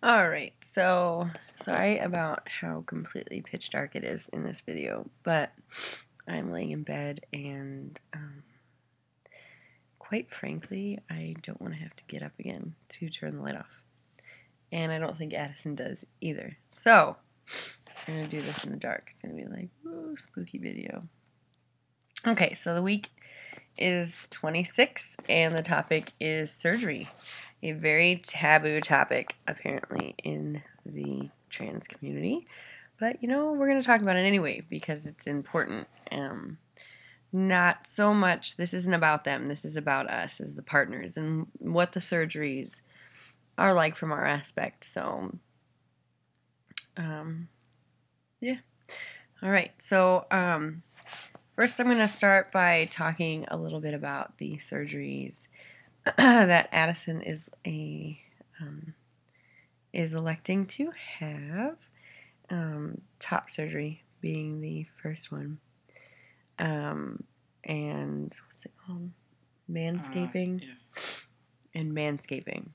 Alright, so sorry about how completely pitch dark it is in this video, but I'm laying in bed and quite frankly, I don't want to have to get up again to turn the light off. And I don't think Addison does either. So, I'm going to do this in the dark. It's going to be like, ooh, spooky video. Okay, so the week is 26 and the topic is surgery. A very taboo topic, apparently, in the trans community. But, you know, we're going to talk about it anyway because it's important. Not so much, this isn't about them. This is about us as the partners and what the surgeries are like from our aspect. So, yeah. All right. So, first I'm going to start by talking a little bit about the surgeries that Addison is electing to have. Top surgery being the first one. And what's it called? Manscaping. Yeah. And manscaping.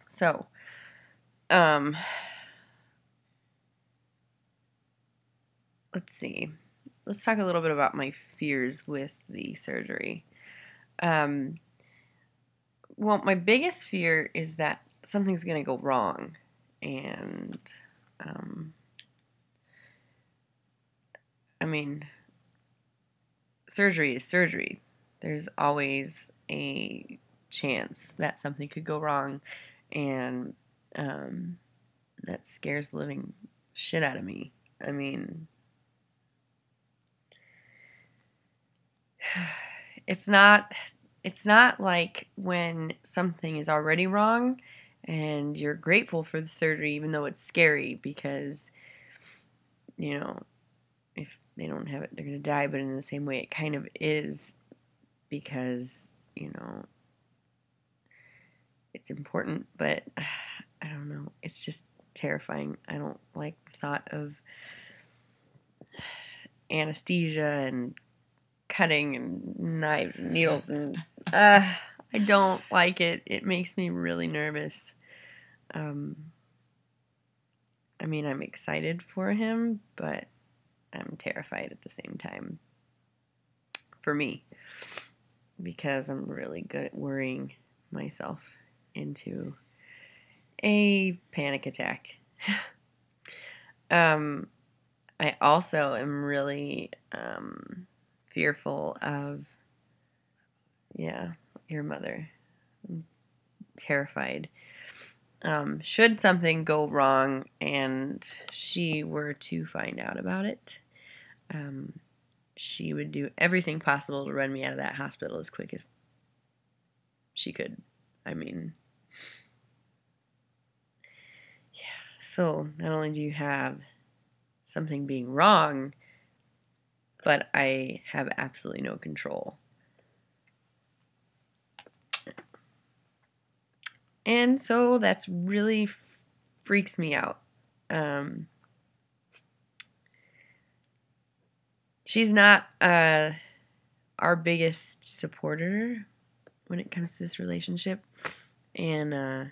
So, let's see. Let's talk a little bit about my fears with the surgery. Well, my biggest fear is that something's going to go wrong. And, I mean, surgery is surgery. There's always a chance that something could go wrong, and that scares the living shit out of me. I mean, it's not like when something is already wrong and you're grateful for the surgery even though it's scary because, you know, if they don't have it, they're going to die. But in the same way, it kind of is because, you know, it's important. But I don't know. It's just terrifying. I don't like the thought of anesthesia and cutting and knives and needles. And I don't like it. It makes me really nervous. I mean, I'm excited for him, but I'm terrified at the same time. For me, because I'm really good at worrying myself into a panic attack. I also am really fearful of, your mother. I'm terrified. Should something go wrong and she were to find out about it, she would do everything possible to run me out of that hospital as quick as she could. I mean, yeah. So not only do you have something being wrong, but I have absolutely no control. And so that's really freaks me out. She's not our biggest supporter when it comes to this relationship. And I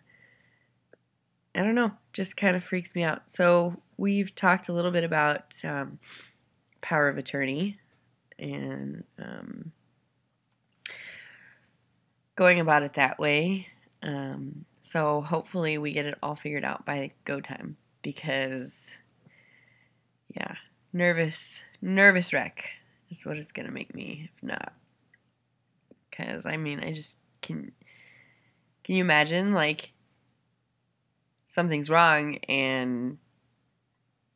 don't know, just kind of freaks me out. So we've talked a little bit about power of attorney and going about it that way. So hopefully we get it all figured out by go time because, yeah, nervous wreck is what it's going to make me if not. Because, I mean, I just can you imagine, like, something's wrong and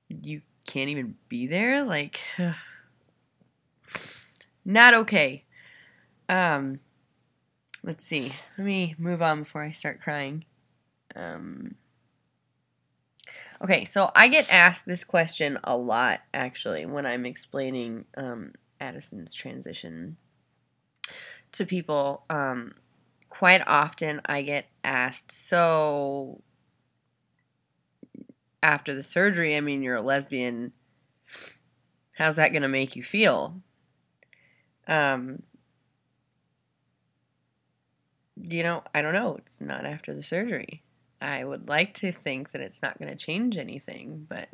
you can't even be there? Like, not okay. Let's see. Let me move on before I start crying. Okay, so I get asked this question a lot, actually, when I'm explaining Addison's transition to people. Quite often I get asked, so after the surgery, I mean, you're a lesbian, how's that going to make you feel? You know, I don't know. It's not after the surgery. I would like to think that it's not going to change anything, but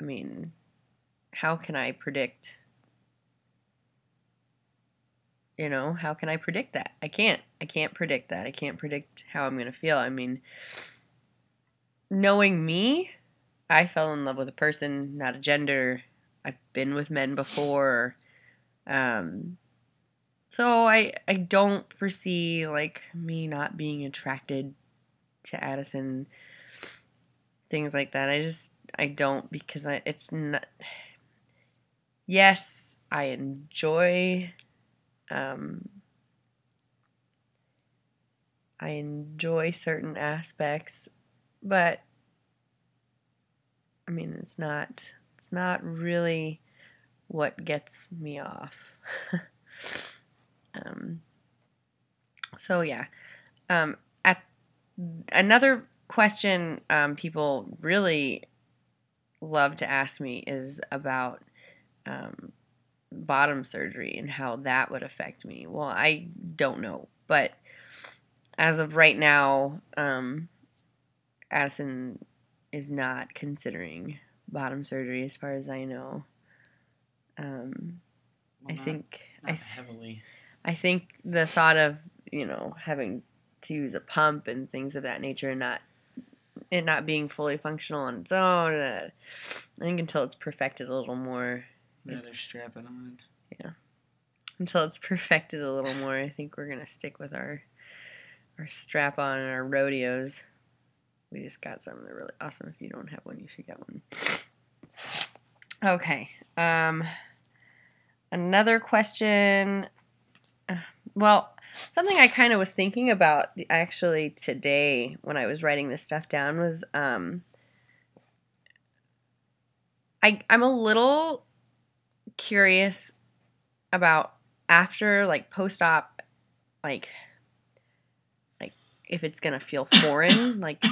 I mean, how can I predict? You know, how can I predict that? I can't. I can't predict that. I can't predict how I'm going to feel. I mean, knowing me, I fell in love with a person, not a gender. I've been with men before. So I don't foresee like me not being attracted to Addison, things like that. I don't, because it's not. Yes, I enjoy. I enjoy certain aspects, but I mean, it's not really what gets me off. So yeah. At another question people really love to ask me is about bottom surgery and how that would affect me. Well, I don't know, but as of right now, Addison is not considering bottom surgery, as far as I know. Well, I think not heavily. I think the thought of having to use a pump and things of that nature, and not being fully functional on its own. I think until it's perfected a little more. Yeah, they're strapping on. Yeah. Until it's perfected a little more, I think we're gonna stick with our strap on and our rodeos. We just got some. They're really awesome. If you don't have one, you should get one. Okay. Another question. Well, something I kind of was thinking about actually today when I was writing this stuff down was I'm a little curious about after, like, post-op, like if it's gonna feel foreign, like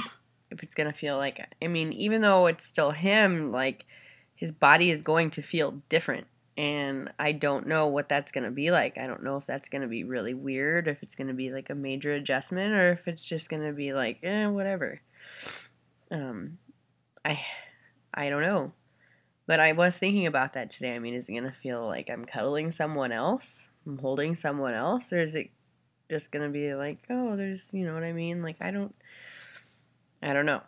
if it's gonna feel like, I mean, even though it's still him, like his body is going to feel different. And I don't know what that's going to be like. I don't know if that's going to be really weird, if it's going to be like a major adjustment, or if it's just going to be like, whatever. I don't know. But I was thinking about that today. I mean, is it going to feel like I'm cuddling someone else? I'm holding someone else? Or is it just going to be like, oh, there's, you know what I mean? Like, I don't know.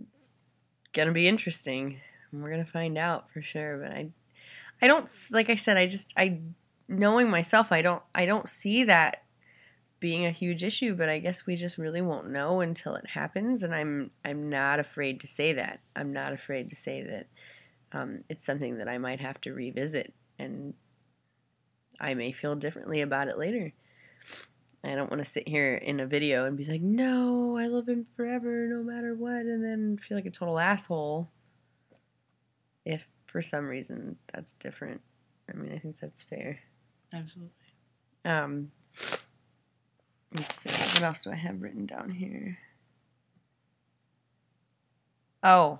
It's going to be interesting. We're going to find out for sure. But I don't, like I said, knowing myself, I don't see that being a huge issue, but I guess we just really won't know until it happens, and I'm not afraid to say that. I'm not afraid to say that it's something that I might have to revisit, and I may feel differently about it later. I don't want to sit here in a video and be like, no, I love him forever, no matter what, and then feel like a total asshole if for some reason that's different. I mean, I think that's fair. Absolutely. Let's see. What else do I have written down here? Oh,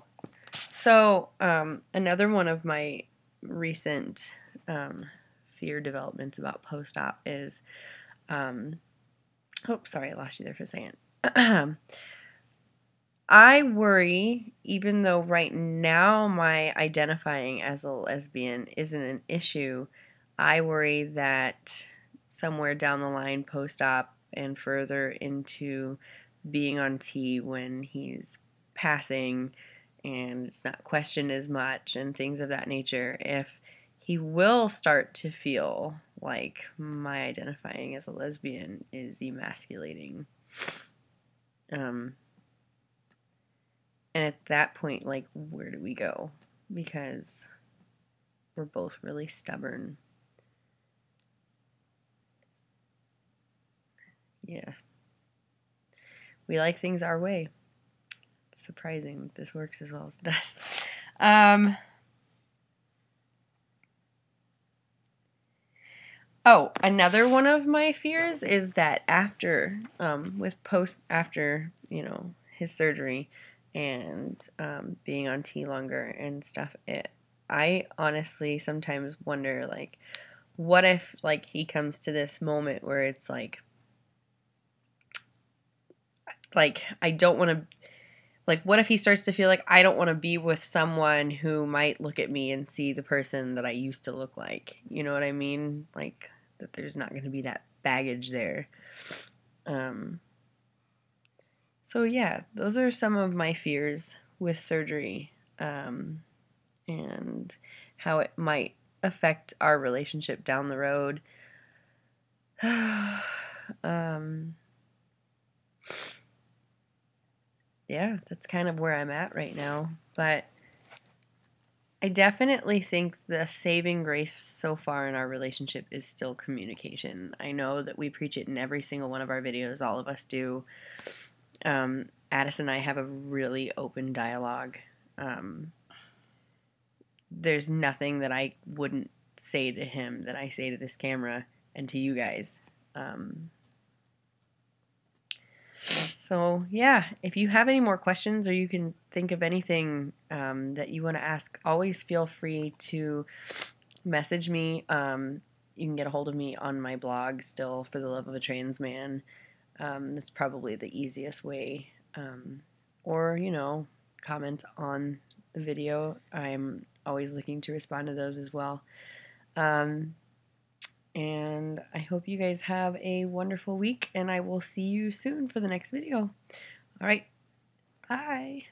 so another one of my recent fear developments about post-op is, oh, sorry, I lost you there for a second. I worry, even though right now my identifying as a lesbian isn't an issue, I worry that somewhere down the line, post-op and further into being on T when he's passing and it's not questioned as much and things of that nature, if he will start to feel like my identifying as a lesbian is emasculating. And at that point, like, where do we go? Because we're both really stubborn. Yeah. We like things our way. It's surprising that this works as well as it does. Oh, another one of my fears is that after, his surgery and being on T longer and stuff, I honestly sometimes wonder, like, what if, like, he comes to this moment where it's like like, I don't want to, like, what if he starts to feel like I don't want to be with someone who might look at me and see the person that I used to look like? You know what I mean? Like, that there's not going to be that baggage there. So yeah, those are some of my fears with surgery, and how it might affect our relationship down the road. Yeah, that's kind of where I'm at right now. But I definitely think the saving grace so far in our relationship is still communication. I know that we preach it in every single one of our videos, all of us do. Addison and I have a really open dialogue. There's nothing that I wouldn't say to him that I say to this camera and to you guys. So yeah, if you have any more questions or you can think of anything that you want to ask, always feel free to message me. You can get a hold of me on my blog still, For the Love of a Trans Man. That's probably the easiest way. Or, you know, comment on the video. I'm always looking to respond to those as well. And I hope you guys have a wonderful week, and I will see you soon for the next video. All right, bye.